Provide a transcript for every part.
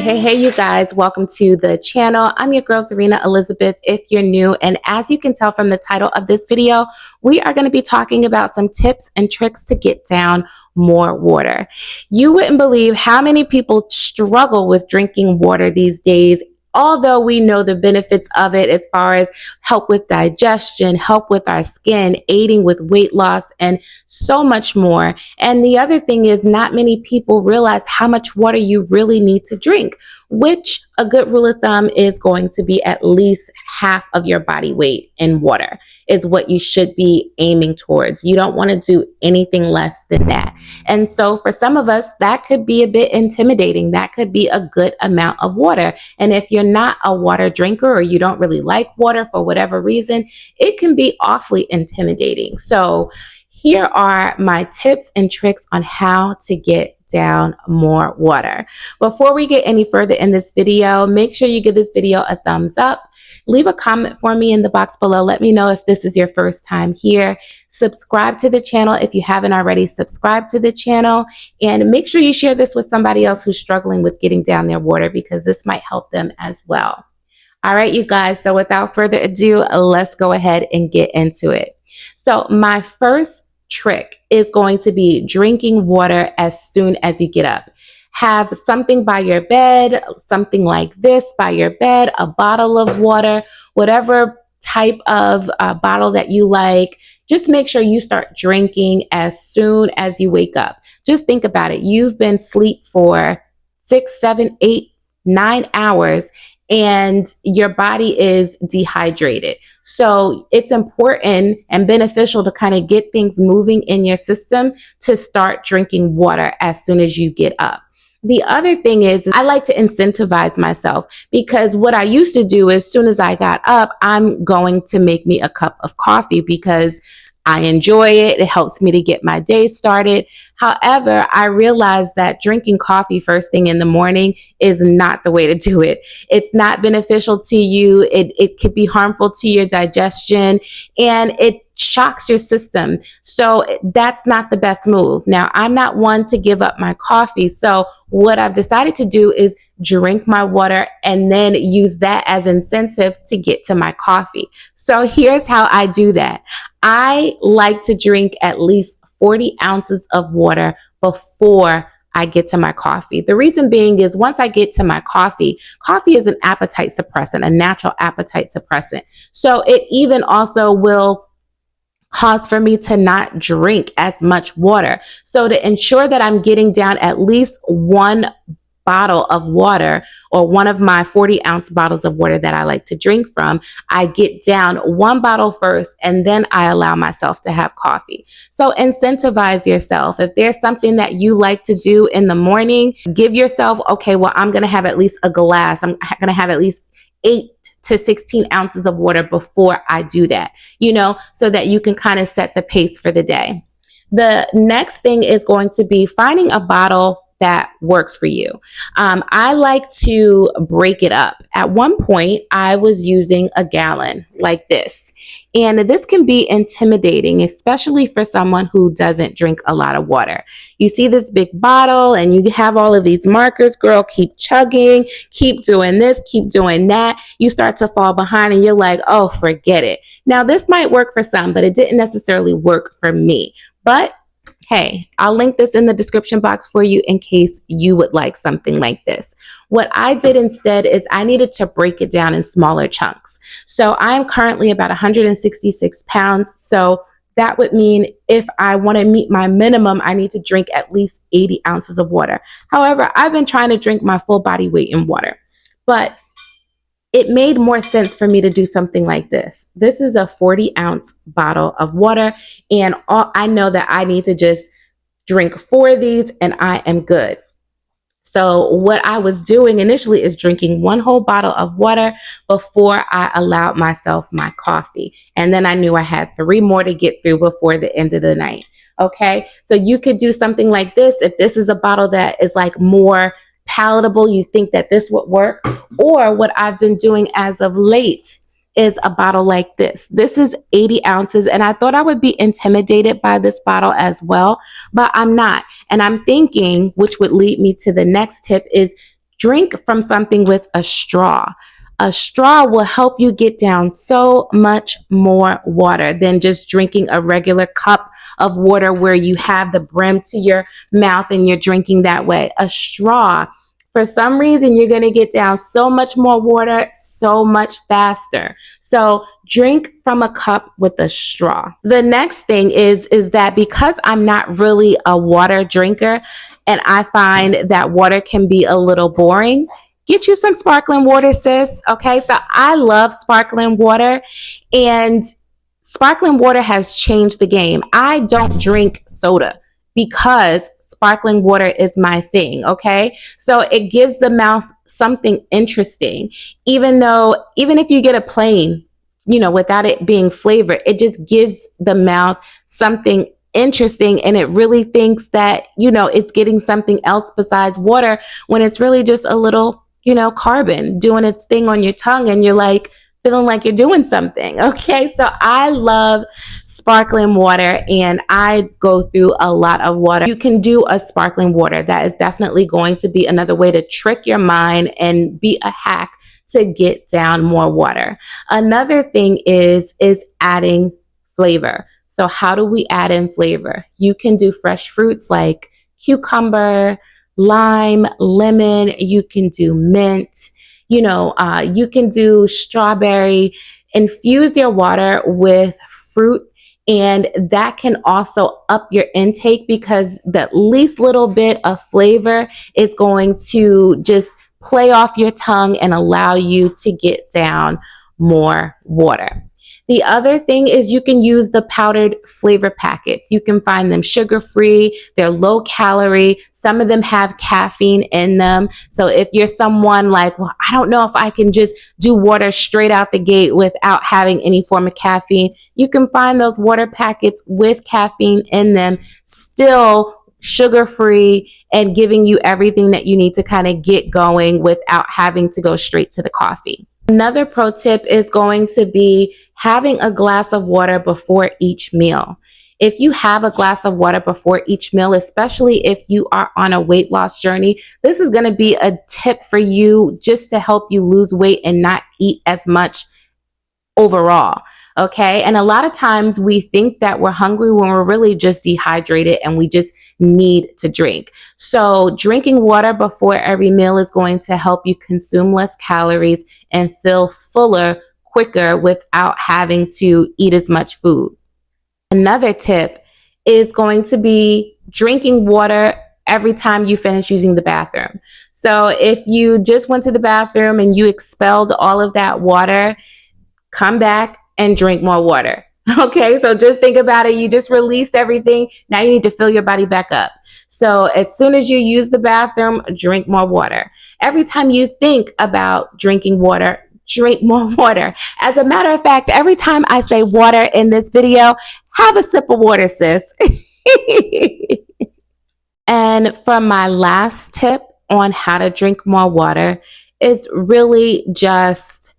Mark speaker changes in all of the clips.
Speaker 1: Hey, you guys, welcome to the channel. I'm your girl, Zarinah Elizabeth, if you're new. And as you can tell from the title of this video, we are going to be talking about some tips and tricks to get down more water. You wouldn't believe how many people struggle with drinking water these days. Although we know the benefits of it as far as help with digestion, help with our skin, aiding with weight loss, and so much more. And the other thing is not many people realize how much water you really need to drink, which a good rule of thumb is going to be at least half of your body weight in water is what you should be aiming towards. You don't want to do anything less than that. And so for some of us, that could be a bit intimidating. That could be a good amount of water. And if you're not a water drinker or you don't really like water for whatever reason, it can be awfully intimidating. So here are my tips and tricks on how to get down more water. Before we get any further in this video, make sure you give this video a thumbs up. Leave a comment for me in the box below. Let me know if this is your first time here. Subscribe to the channel if you haven't already. Subscribe to the channel and make sure you share this with somebody else who's struggling with getting down their water because this might help them as well. All right, you guys. So without further ado, let's go ahead and get into it. So my first trick is going to be drinking water as soon as you get up. Have something by your bed, something like this by your bed, a bottle of water, whatever type of bottle that you like. Just make sure you start drinking as soon as you wake up. Just think about it. You've been asleep for 6, 7, 8, 9 hours. And your body is dehydrated. So it's important and beneficial to kind of get things moving in your system to start drinking water as soon as you get up. The other thing is I like to incentivize myself because what I used to do as soon as I got up, I'm going to make me a cup of coffee because I enjoy it. It helps me to get my day started. However, I realized that drinking coffee first thing in the morning is not the way to do it. It's not beneficial to you. It could be harmful to your digestion and it shocks your system. So that's not the best move. Now, I'm not one to give up my coffee. So what I've decided to do is drink my water and then use that as incentive to get to my coffee. So here's how I do that. I like to drink at least 40 ounces of water before I get to my coffee. The reason being is once I get to my coffee is an appetite suppressant, a natural appetite suppressant. So it even also will cause for me to not drink as much water. So to ensure that I'm getting down at least one bottle of water or one of my 40-ounce bottles of water that I like to drink from, I get down one bottle first and then I allow myself to have coffee. So incentivize yourself. If there's something that you like to do in the morning, give yourself, okay, well, I'm going to have at least a glass. I'm going to have at least 8 to 16 ounces of water before I do that, so that you can kind of set the pace for the day. The next thing is going to be finding a bottle that works for you. I like to break it up. At one point, I was using a gallon like this. And this can be intimidating, especially for someone who doesn't drink a lot of water. You see this big bottle and you have all of these markers, girl, keep chugging, keep doing this, keep doing that. You start to fall behind and you're like, oh, forget it. Now, this might work for some, but it didn't necessarily work for me. But hey, I'll link this in the description box for you in case you would like something like this. What I did instead is I needed to break it down in smaller chunks. So I'm currently about 166 pounds. So that would mean if I want to meet my minimum, I need to drink at least 80 ounces of water. However, I've been trying to drink my full body weight in water, but it made more sense for me to do something like this. This is a 40-ounce bottle of water, and I know that I need to just drink 4 of these and I am good. So what I was doing initially is drinking one whole bottle of water before I allowed myself my coffee. And then I knew I had 3 more to get through before the end of the night. Okay, so you could do something like this. If this is a bottle that is like more palatable, you think that this would work. Or what I've been doing as of late is a bottle like this. This is 80 ounces, and I thought I would be intimidated by this bottle as well, but I'm not. And I'm thinking, which would lead me to the next tip, is drink from something with a straw. A straw will help you get down so much more water than just drinking a regular cup of water where you have the brim to your mouth and you're drinking that way. A straw, for some reason, you're going to get down so much more water so much faster. So drink from a cup with a straw. The next thing is that because I'm not really a water drinker and I find that water can be a little boring, get you some sparkling water, sis. Okay, so I love sparkling water, and sparkling water has changed the game. I don't drink soda because sparkling water is my thing. Okay, so it gives the mouth something interesting, even if you get a plain, without it being flavored, it just gives the mouth something interesting, and it really thinks that it's getting something else besides water when it's really just a little carbon doing its thing on your tongue, and you're like feeling like you're doing something. Okay, so I love sparkling water, and I go through a lot of water. You can do a sparkling water. That is definitely going to be another way to trick your mind and be a hack to get down more water. Another thing is adding flavor. So how do we add in flavor? You can do fresh fruits like cucumber, lime, lemon. You can do mint. You can do strawberry. Infuse your water with fruit, and that can also up your intake because the least little bit of flavor is going to just play off your tongue and allow you to get down more water. The other thing is you can use the powdered flavor packets. You can find them sugar-free. They're low calorie. Some of them have caffeine in them. So if you're someone like, well, I don't know if I can just do water straight out the gate without having any form of caffeine, you can find those water packets with caffeine in them, still sugar-free and giving you everything that you need to kind of get going without having to go straight to the coffee. Another pro tip is going to be having a glass of water before each meal. If you have a glass of water before each meal, especially if you are on a weight loss journey, this is going to be a tip for you just to help you lose weight and not eat as much overall. Okay. And a lot of times we think that we're hungry when we're really just dehydrated and we just need to drink. So drinking water before every meal is going to help you consume less calories and feel fuller quicker without having to eat as much food. Another tip is going to be drinking water every time you finish using the bathroom. So if you just went to the bathroom and you expelled all of that water, come back and drink more water. Okay, so just think about it. You just released everything. Now you need to fill your body back up. So as soon as you use the bathroom, drink more water. Every time you think about drinking water, drink more water. As a matter of fact, every time I say water in this video, have a sip of water, sis. And for my last tip on how to drink more water is really just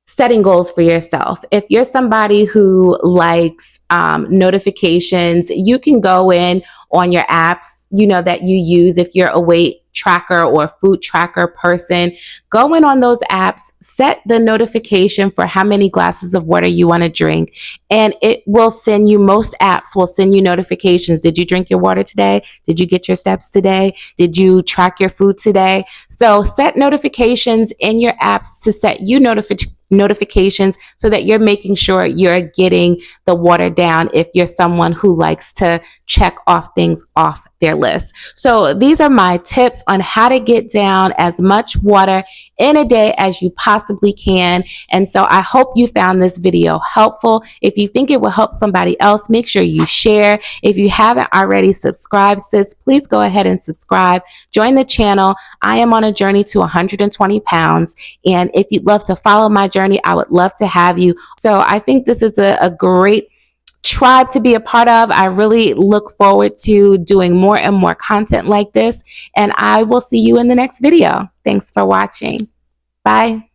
Speaker 1: setting goals for yourself. If you're somebody who likes notifications, you can go in on your apps, that you use. If you're a weight tracker or food tracker person, go in on those apps, set the notification for how many glasses of water you want to drink, and it will send you, most apps will send you notifications. Did you drink your water today? Did you get your steps today? Did you track your food today? So set notifications in your apps to set you notifications so that you're making sure you're getting the water down if you're someone who likes to check off things off their list. So these are my tips on how to get down as much water in a day as you possibly can. And so I hope you found this video helpful. If you think it will help somebody else, make sure you share. If you haven't already subscribed, sis, please go ahead and subscribe. Join the channel. I am on a journey to 120 pounds. And if you'd love to follow my journey, I would love to have you. So I think this is a great tribe to be a part of. I really look forward to doing more and more content like this, and I will see you in the next video. Thanks for watching. Bye.